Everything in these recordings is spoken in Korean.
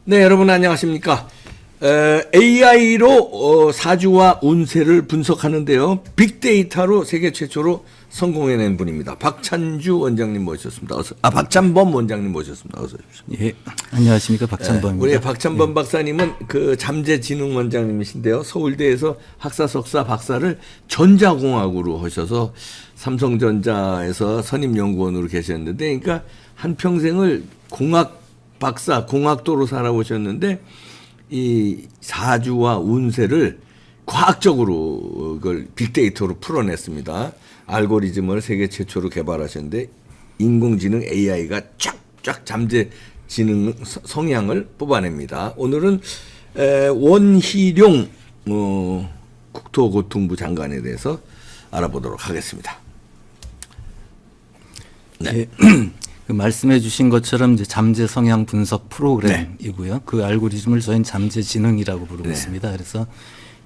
네, 여러분 안녕하십니까. AI로 사주와 운세를 분석하는데요. 빅데이터로 세계 최초로 성공해낸 분입니다. 박찬주 원장님 모셨습니다. 박찬범 원장님 모셨습니다. 어서 오십시오. 예, 안녕하십니까. 박찬범입니다. 우리 박찬범 박사님은 그 잠재지능 원장님이신데요. 서울대에서 학사, 석사, 박사를 전자공학으로 하셔서 삼성전자에서 선임연구원으로 계셨는데, 그러니까 한평생을 공학 박사, 공학도로 살아오셨는데, 이 사주와 운세를 과학적으로 그걸 빅데이터로 풀어냈습니다. 알고리즘을 세계 최초로 개발하셨는데, 인공지능 AI가 쫙쫙 잠재 지능 성향을 뽑아냅니다. 오늘은 원희룡 국토교통부 장관에 대해서 알아보도록 하겠습니다. 네. 예, 그 말씀해 주신 것처럼 이제 잠재 성향 분석 프로그램이고요. 네. 그 알고리즘을 저희는 잠재 지능이라고 부르고 있습니다. 그래서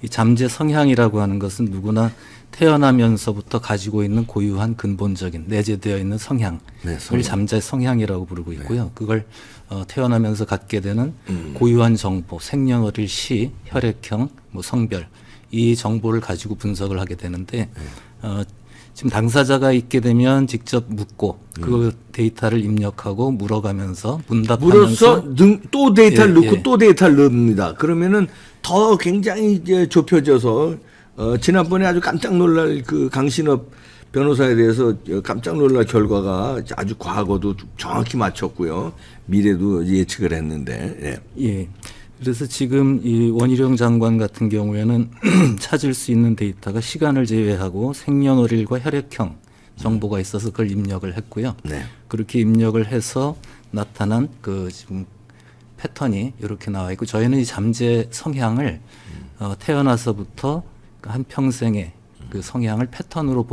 이 잠재 성향이라고 하는 것은 누구나 태어나면서부터 가지고 있는 고유한 근본적인 내재되어 있는 성향을 잠재 성향이라고 부르고 있고요. 그걸 태어나면서 갖게 되는 고유한 정보, 생년월일, 시, 혈액형, 뭐 성별 이 정보를 가지고 분석을 하게 되는데 지금 당사자가 있게 되면 직접 묻고 그 데이터를 입력하고 물어가면서 문답하면서 또 데이터를 넣고 또 데이터를 넣습니다. 그러면은 더 굉장히 이제 좁혀져서 지난번에 아주 깜짝 놀랄 그 강신업 변호사에 대해서 깜짝 놀랄 결과가 아주 과거도 정확히 맞췄고요. 미래도 예측을 했는데. 예. 그래서 지금 이 원희룡 장관 같은 경우에는 찾을 수 있는 데이터가 시간을 제외하고 생년월일과 혈액형 정보가 있어서 그걸 입력을 했고요. 네. 그렇게 입력을 해서 나타난 그 지금 패턴이 이렇게 나와 있고, 저희는 이 잠재 성향을 태어나서부터 한 평생의 그 성향을 패턴으로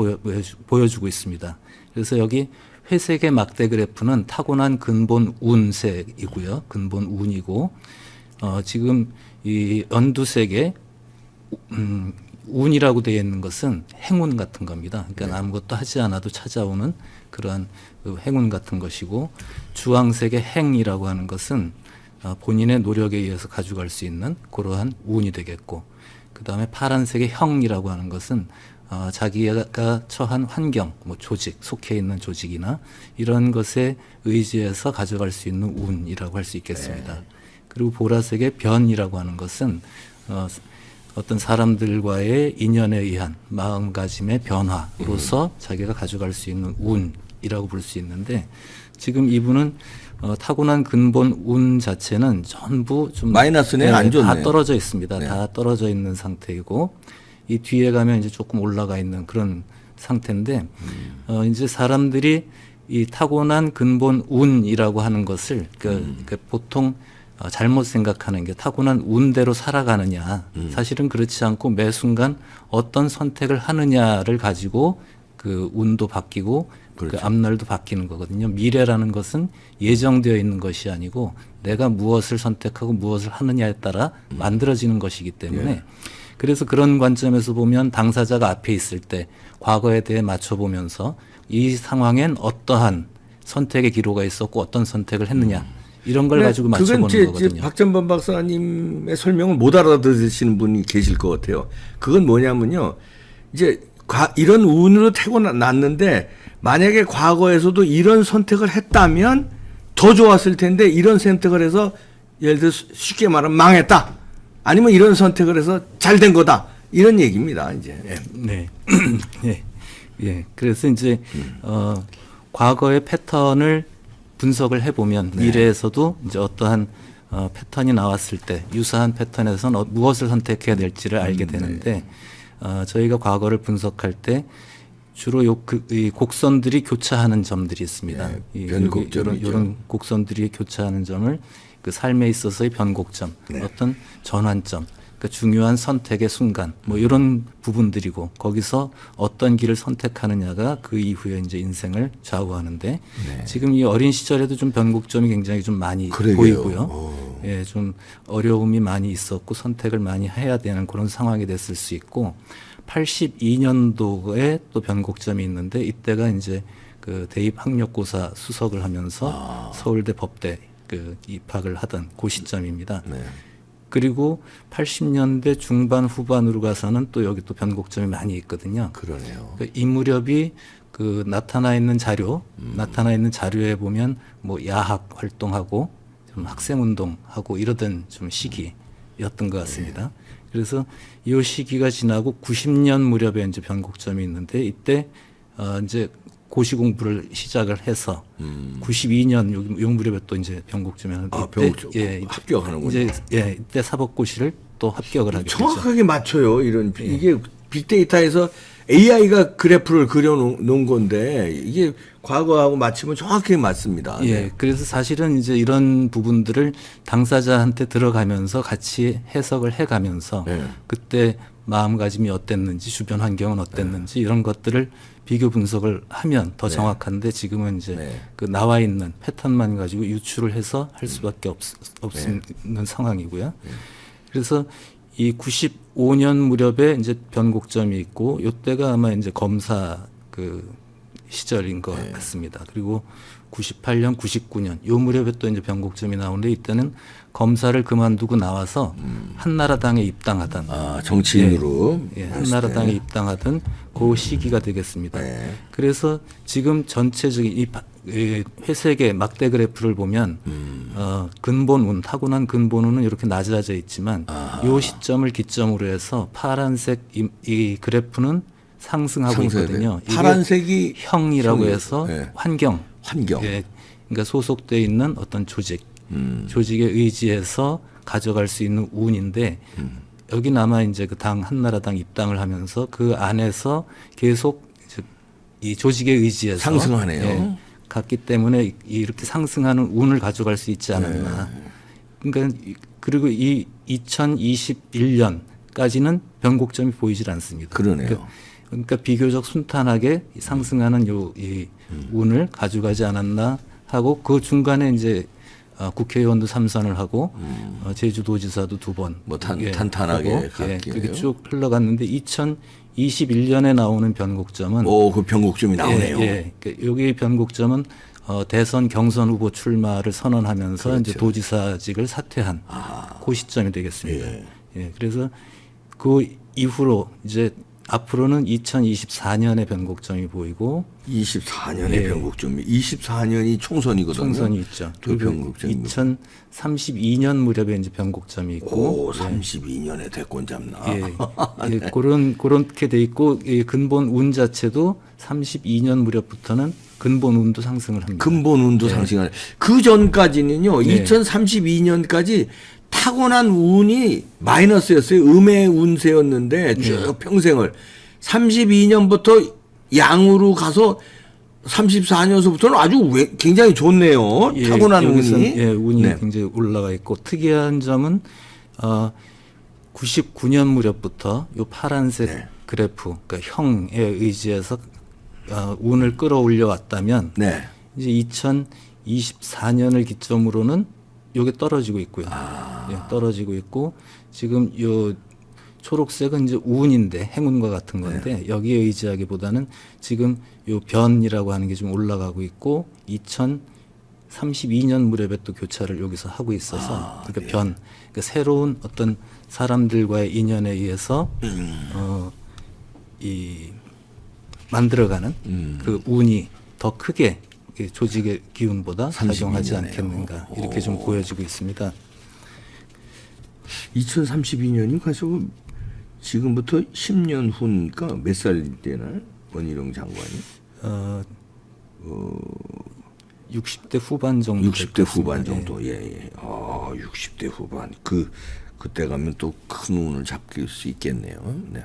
보여주고 있습니다. 그래서 여기 회색의 막대 그래프는 타고난 근본 운세이고요. 근본 운이고, 지금 이 연두색의 운이라고 되어 있는 것은 행운 같은 겁니다. 그러니까 아무것도 하지 않아도 찾아오는 그러한 그 행운 같은 것이고, 주황색의 행이라고 하는 것은 본인의 노력에 의해서 가져갈 수 있는 그러한 운이 되겠고, 그 다음에 파란색의 형이라고 하는 것은 자기가 처한 환경, 뭐 조직, 속해 있는 조직이나 이런 것에 의지해서 가져갈 수 있는 운이라고 할 수 있겠습니다. 네. 그리고 보라색의 변이라고 하는 것은 어떤 사람들과의 인연에 의한 마음가짐의 변화로서 자기가 가져갈 수 있는 운이라고 볼 수 있는데, 지금 이분은 타고난 근본 운 자체는 전부 좀 마이너스네. 안 좋네. 다 떨어져 있습니다. 네. 다 떨어져 있는 상태이고, 이 뒤에 가면 이제 조금 올라가 있는 그런 상태인데, 이제 사람들이 이 타고난 근본 운이라고 하는 것을 그 보통 잘못 생각하는 게 타고난 운대로 살아가느냐, 사실은 그렇지 않고 매 순간 어떤 선택을 하느냐를 가지고 그 운도 바뀌고 그렇죠. 그 앞날도 바뀌는 거거든요. 미래라는 것은 예정되어 있는 것이 아니고 내가 무엇을 선택하고 무엇을 하느냐에 따라 만들어지는 것이기 때문에 그래서 그런 관점에서 보면 당사자가 앞에 있을 때 과거에 대해 맞춰보면서 이 상황엔 어떠한 선택의 기로가 있었고 어떤 선택을 했느냐 이런 걸 가지고 맞춰보는 거거든요. 박찬범 박사님의 설명을 못 알아들으시는 분이 계실 것 같아요. 그건 뭐냐면요. 이제 이런 운으로 태어났는데 만약에 과거에서도 이런 선택을 했다면 더 좋았을 텐데 이런 선택을 해서 예를 들어 쉽게 말하면 망했다. 아니면 이런 선택을 해서 잘 된 거다. 이런 얘기입니다. 이제. 네. 네. 예. 그래서 이제 과거의 패턴을 분석을 해보면 미래에서도 이제 어떠한 패턴이 나왔을 때 유사한 패턴에서는 무엇을 선택해야 될지를 알게 되는데 저희가 과거를 분석할 때 주로 이 곡선들이 교차하는 점들이 있습니다. 이런 곡선들이 교차하는 점을 그 삶에 있어서의 변곡점, 어떤 전환점, 그러니까 중요한 선택의 순간, 뭐 이런 부분들이고 거기서 어떤 길을 선택하느냐가 그 이후에 이제 인생을 좌우하는데 지금 이 어린 시절에도 좀 변곡점이 굉장히 좀 많이 보이고요. 예, 좀 어려움이 많이 있었고 선택을 많이 해야 되는 그런 상황이 됐을 수 있고 82년도에 또 변곡점이 있는데 이때가 이제 그 대입 학력고사 수석을 하면서 서울대 법대 그 입학을 하던 그 시점입니다. 네. 그리고 80년대 중반 후반으로 가서는 또 여기 또 변곡점이 많이 있거든요. 그러네요. 이 무렵이 그 나타나 있는 자료에 보면 뭐 야학 활동하고 좀 학생 운동하고 이러던 좀 시기였던 것 같습니다. 그래서 이 시기가 지나고 90년 무렵에 이제 변곡점이 있는데 이때 이제 고시 공부를 시작을 해서 92년 요 무렵에 또 이제 변곡점이 하는데 변곡점 합격하는군요. 이때 사법고시를 또 합격을 하게 되죠. 정확하게 맞춰요. 이런 이게 빅데이터에서 AI가 그래프를 그려놓은 건데 이게 과거하고 맞추면 정확하게 맞습니다. 예, 네. 그래서 사실은 이제 이런 부분들을 당사자한테 들어가면서 같이 해석을 해가면서 네. 그때 마음가짐이 어땠는지 주변 환경은 어땠는지 이런 것들을 비교 분석을 하면 더 정확한데 지금은 이제 그 나와 있는 패턴만 가지고 유추를 해서 할 수밖에 없는 상황이고요. 그래서 이 95년 무렵에 이제 변곡점이 있고 이때가 아마 이제 검사 그 시절인 것 같습니다. 그리고 98년, 99년 요 무렵에 또 이제 변곡점이 나오는데 이때는 검사를 그만두고 나와서 한나라당에 입당하던 정치인으로 한나라당에 입당하던 그 시기가 되겠습니다. 그래서 지금 전체적인 이 회색의 막대 그래프를 보면 근본운 타고난 근본운은 이렇게 낮아져 있지만 이 시점을 기점으로 해서 파란색 이 그래프는 상승하고 있거든요. 파란색이 형이라고 해서 환경. 예. 그러니까 소속돼 있는 어떤 조직에 의지해서 가져갈 수 있는 운인데 여기 아마 이제 그 당 한나라당 입당을 하면서 그 안에서 계속 이 조직에 의지해서 상승하네요. 갔기 때문에 이렇게 상승하는 운을 가져갈 수 있지 않았나. 그러니까 그리고 이 2021년까지는 변곡점이 보이질 않습니다. 그러네요. 그러니까 비교적 순탄하게 상승하는 이 운을 가져가지 않았나 하고 그 중간에 이제 국회의원도 3선을 하고 제주도지사도 2번 뭐 탄탄하게 그렇게 쭉 흘러갔는데 2021년에 나오는 변곡점은 그 변곡점이 나오네요. 그러니까 여기 변곡점은 대선 경선 후보 출마를 선언하면서 그렇죠. 이제 도지사직을 사퇴한 그 시점이 되겠습니다. 그래서 그 이후로 이제 앞으로는 2024년의 변곡점이 보이고 24년의 변곡점이 24년이 총선이거든요. 총선이 있죠. 그 그리고 변곡점이 2032년 무렵에 이제 변곡점이 있고 32년에 대권 잡나. 그렇게 돼 있고 이 근본 운 자체도 32년 무렵부터는 근본 운도 상승을 합니다. 근본 운도 상승하네. 그 전까지는요. 2032년까지 타고난 운이 마이너스였어요. 음의 운세였는데 쭉 평생을 32년부터 양으로 가서 34년서부터는 아주 굉장히 좋네요. 타고난 운이. 운이 굉장히 올라가 있고 특이한 점은 99년 무렵부터 요 파란색 그래프, 그러니까 형에 의지해서 운을 끌어올려 왔다면 이제 2024년을 기점으로는 요게 떨어지고 있고요. 떨어지고 있고 지금 요 초록색은 이제 운인데 행운과 같은 건데 여기에 의지하기보다는 지금 요 변이라고 하는 게 좀 올라가고 있고 2032년 무렵에 또 교차를 여기서 하고 있어서 그러니까 그러니까 새로운 어떤 사람들과의 인연에 의해서 이 만들어가는 그 운이 더 크게 조직의 기운보다 작용하지 않겠는가 이렇게 좀 보여지고 있습니다. 2032년이 가서 지금부터 10년 후니까 몇 살 되나 원희룡 장관이? 60대 후반 정도. 60대 후반 정도. 60대 후반. 그때 가면 또 큰 운을 잡을 수 있겠네요. 네.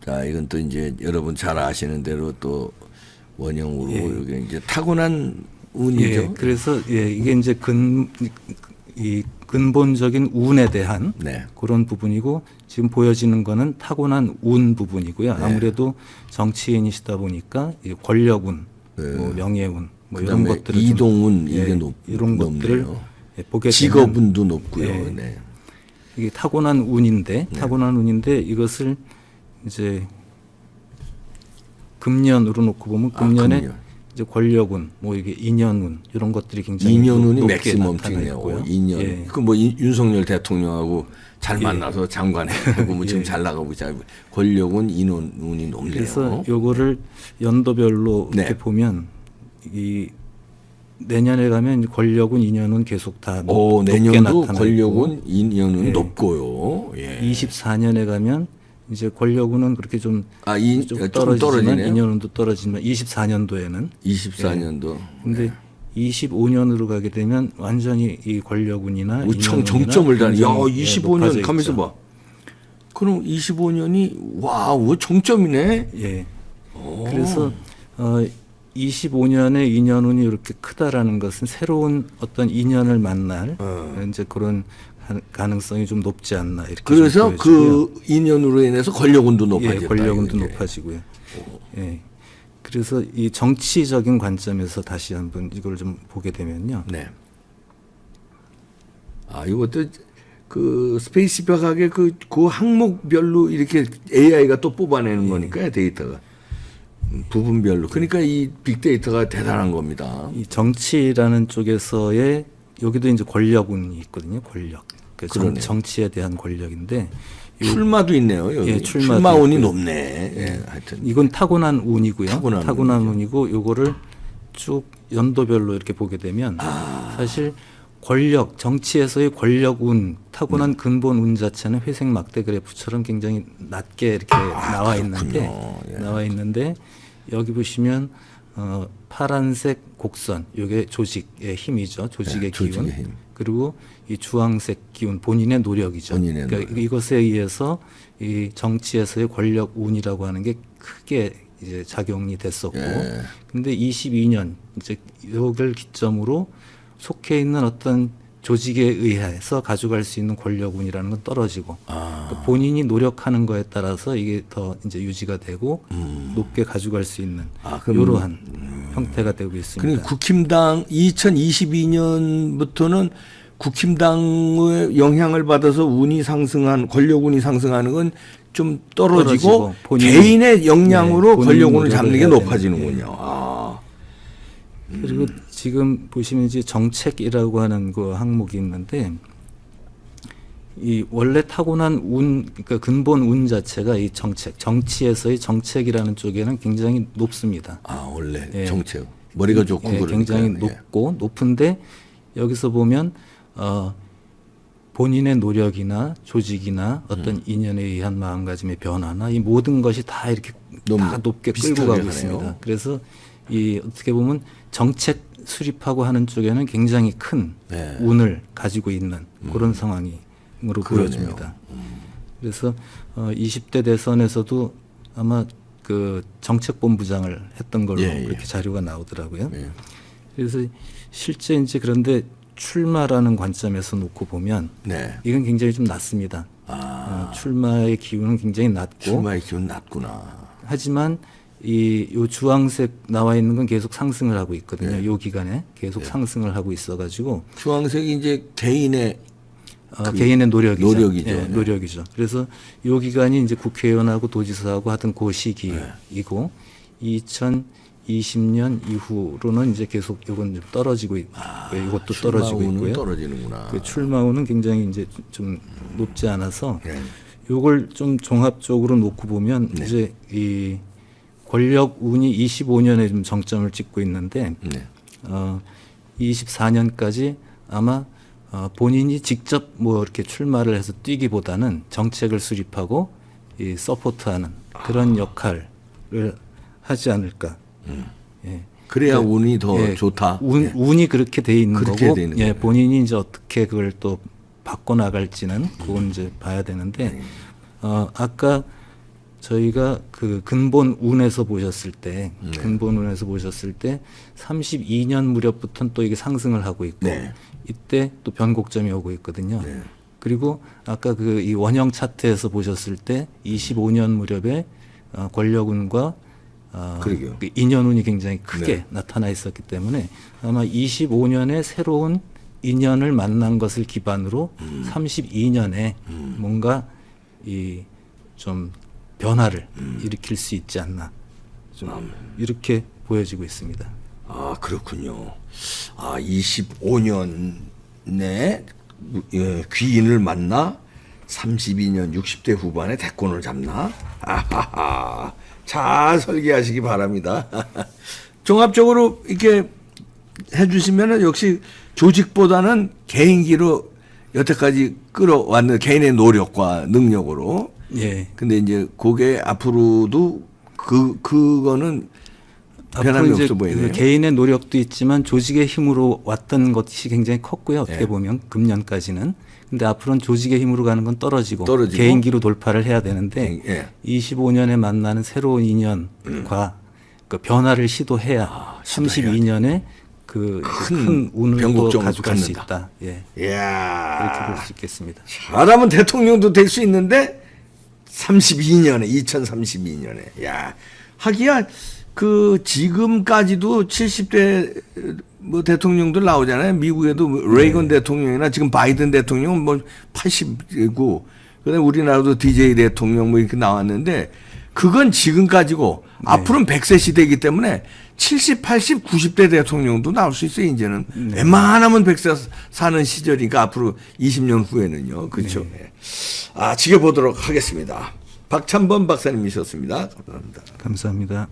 자, 이건 또 이제 여러분 잘 아시는 대로 또 원형으로 이게 이제 타고난 운이죠. 그래서 이게 이제 근본적인 운에 대한 그런 부분이고 지금 보여지는 거는 타고난 운 부분이고요. 아무래도 정치인이시다 보니까 권력운, 뭐 명예운, 뭐 이런 것들을 이동운 이게 이런 것들을 보게 되면 직업운도 높고요. 이게 타고난 운인데 이것을 이제 금년으로 놓고 보면 금년에 이제 권력운, 뭐 이게 인연운 이런 것들이 굉장히 인연운이 높게 맥시멈 나타나 찍네요. 있고요. 2년. 예. 그 뭐 윤석열 대통령하고 잘 예. 만나서 장관하고 뭐 지금 예. 잘 나가고 있잖아요. 권력운 인연운이 높네요. 그래서 요거를 연도별로 네. 이렇게 보면 이 내년에 가면 권력운 인연은 계속 다 오, 높게 내년도 나타나 권력운 있고 인연은 예. 높고요. 예. 24년에 가면 이제 권력운은 그렇게 좀 좀 떨어지지만 떨어지네요. 인연운도 떨어지지만 24년도에는 24년도. 근데 25년으로 가게 되면 완전히 이 권력운이나 우청 인연운이나 정점을 다니. 야, 굉장히, 25년 높아져 가면서 있죠. 봐. 그럼 25년이 와우 정점이네. 예. 그래서 25년의 인연운이 이렇게 크다라는 것은 새로운 어떤 인연을 만날 이제 그런 가능성이 좀 높지 않나 이렇게 그래서 좀 보여지고요. 그 인연으로 인해서 권력운도 높아졌다. 예, 권력운도 이게. 높아지고요. 예. 그래서 이 정치적인 관점에서 다시 한번 이걸 좀 보게 되면요. 네. 아, 이것도 그 스페이스 벽하게 그 항목별로 이렇게 AI가 또 뽑아내는 거니까요, 데이터가. 부분별로. 그러니까 이 빅데이터가 대단한 겁니다. 이 정치라는 쪽에서의 여기도 이제 권력운이 있거든요. 권력. 그 그러네요. 정치에 대한 권력인데 출마도 있네요, 여기. 예, 출마도 출마운이 있고요. 높네. 예, 하여튼. 이건 타고난 운이고요. 타고난 운이죠. 운이고 요거를 쭉 연도별로 이렇게 보게 되면 사실 권력, 정치에서의 권력운, 타고난 근본 운 자체는 회색 막대 그래프처럼 굉장히 낮게 이렇게 나와 있는데 여기 보시면 파란색 곡선, 이게 조직의 힘이죠. 조직의 네, 기운. 조직의 힘. 그리고 이 주황색 기운, 본인의 노력이죠. 본인의 그러니까 노력. 이것에 의해서 이 정치에서의 권력 운이라고 하는 게 크게 이제 작용이 됐었고, 예. 근데 22년 이제 이걸 기점으로 속해 있는 어떤 조직에 의해서 가져갈 수 있는 권력운이라는 건 떨어지고 그러니까 본인이 노력하는 거에 따라서 이게 더 이제 유지가 되고 높게 가져갈 수 있는 그럼, 이러한 형태가 되고 있습니다. 그러니까 국힘당 2022년부터는 국힘당의 영향을 받아서 운이 상승한 권력운이 상승하는 건 좀 떨어지고 개인의 역량으로 본인 권력운을 잡는 게 노력을 해야 높아지는군요. 그리고 지금 보시면 이제 정책이라고 하는 그 항목이 있는데 이 원래 타고난 운, 그러니까 근본 운 자체가 이 정치에서의 정책이라는 쪽에는 굉장히 높습니다. 원래 예. 정책 머리가 좋고 그러니까. 굉장히 높고 높은데 여기서 보면 본인의 노력이나 조직이나 어떤 인연에 의한 마음가짐의 변화나 이 모든 것이 다 이렇게 다 높게 끌고 비슷하게 가고 하네요. 있습니다. 그래서 이 어떻게 보면 정책 수립하고 하는 쪽에는 굉장히 큰 네. 운을 가지고 있는 그런 상황으로 그러네요. 보여집니다. 그래서 20대 대선에서도 아마 그 정책본부장을 했던 걸로 예, 예. 그렇게 자료가 나오더라고요. 예. 그래서 실제 이제 그런데 출마라는 관점에서 놓고 보면 네. 이건 굉장히 좀 낮습니다. 출마의 기운은 굉장히 낮고 출마의 기운 낮구나. 하지만 요 주황색 나와 있는 건 계속 상승을 하고 있거든요. 네. 요 기간에 계속 상승을 하고 있어가지고 주황색이 이제 개인의 개인의 노력이죠. 노력이죠. 예, 네. 노력이죠. 그래서 요 기간이 이제 국회의원하고 도지사하고 하던 그 시기이고 2020년 이후로는 이제 계속 이건 좀 떨어지고 있고 이것도 떨어지고 출마운은 있고요. 떨어지는구나. 그 출마운은 굉장히 이제 좀 높지 않아서 네. 요걸 좀 종합적으로 놓고 보면 이제 이 권력운이 25년에 좀 정점을 찍고 있는데 네. 24년까지 아마 본인이 직접 뭐 이렇게 출마를 해서 뛰기보다는 정책을 수립하고 이 서포트하는 그런 역할을 하지 않을까. 예. 그래야 운이 더 좋다. 예. 운이 그렇게 돼 있는 그렇게 거고, 돼 있는 예, 거예요. 본인이 이제 어떻게 그걸 또 바꿔 나갈지는 그건 이제 봐야 되는데, 아까 저희가 그 근본 운에서 보셨을 때, 근본 운에서 보셨을 때 32년 무렵부터는 또 이게 상승을 하고 있고, 네. 이때 또 변곡점이 오고 있거든요. 네. 그리고 아까 그 이 원형 차트에서 보셨을 때 25년 무렵에 권력운과 그러게요. 그 인연운이 굉장히 크게 네. 나타나 있었기 때문에 아마 25년에 새로운 인연을 만난 것을 기반으로 32년에 뭔가 이 좀 변화를 일으킬 수 있지 않나 좀 이렇게 보여지고 있습니다. 아, 그렇군요. 아, 25년에 귀인을 만나 32년 60대 후반에 대권을 잡나? 아하하. 잘 설계하시기 바랍니다. 종합적으로 이렇게 해주시면은 역시 조직보다는 개인기로 여태까지 끌어왔는 개인의 노력과 능력으로. 예. 근데 이제 그게 앞으로도 그거는 변함이 앞으로 이제 없어 보이네요. 그 개인의 노력도 있지만 조직의 힘으로 왔던 것이 굉장히 컸고요. 어떻게 예. 보면 금년까지는. 근데 앞으로는 조직의 힘으로 가는 건 떨어지고 개인기로 돌파를 해야 되는데 예. 25년에 만나는 새로운 인연과 그 변화를 시도해야 32년에 그 큰 운을 또 변곡점을 가져갈 수 갖는다. 있다. 예. 이야. 그렇게 볼 수 있겠습니다. 잘하면 대통령도 될 수 있는데 32년에 2032년에 야 하기야 그 지금까지도 70대 뭐 대통령들 나오잖아요. 미국에도 레이건 대통령이나 지금 바이든 대통령은 뭐 80이고 그다음에 우리나라도 DJ 대통령 뭐 이렇게 나왔는데 그건 지금까지고 앞으로는 100세 시대이기 때문에 70, 80, 90대 대통령도 나올 수 있어요. 이제는 웬만하면 100세 사는 시절이니까 앞으로 20년 후에는요. 그렇죠. 네. 아, 지켜보도록 하겠습니다. 박찬범 박사님이셨습니다. 감사합니다. 감사합니다.